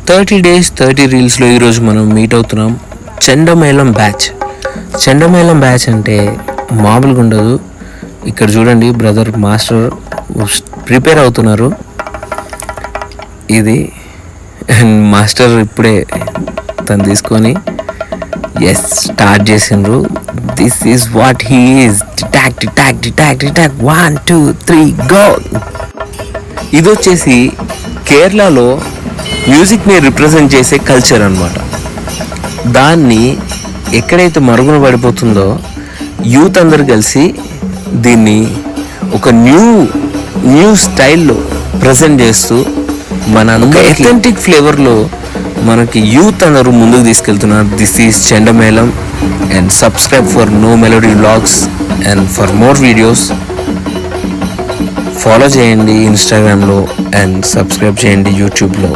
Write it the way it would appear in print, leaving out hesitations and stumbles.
30 days 30 రీల్స్లో ఈరోజు మనం మీట్ అవుతున్నాం. చెండమేళం బ్యాచ్ అంటే మామూలుగా ఉండదు. ఇక్కడ చూడండి, బ్రదర్ మాస్టర్ ప్రిపేర్ అవుతున్నారు. ఇది మాస్టర్ ఇప్పుడే తను తీసుకొని స్టార్ట్ చేసిండ్రు. This is what he is. టిటాక్ 1 2 3 గో. ఇది వచ్చేసి కేరళలో మ్యూజిక్ని రిప్రజెంట్ చేసే కల్చర్ అన్నమాట. దాన్ని ఎక్కడైతే మరుగున పడిపోతుందో యూత్ అందరు కలిసి దీన్ని ఒక న్యూ స్టైల్లో ప్రజెంట్ చేస్తూ మన ఎథెంటిక్ ఫ్లేవర్లో మనకి యూత్ అందరూ ముందుకు తీసుకెళ్తున్నారు. This is Chendamelam. And subscribe for no melody vlogs and for more videos. Follow చేయండి ఇన్స్టాగ్రామ్లో అండ్ సబ్స్క్రైబ్ చేయండి యూట్యూబ్లో.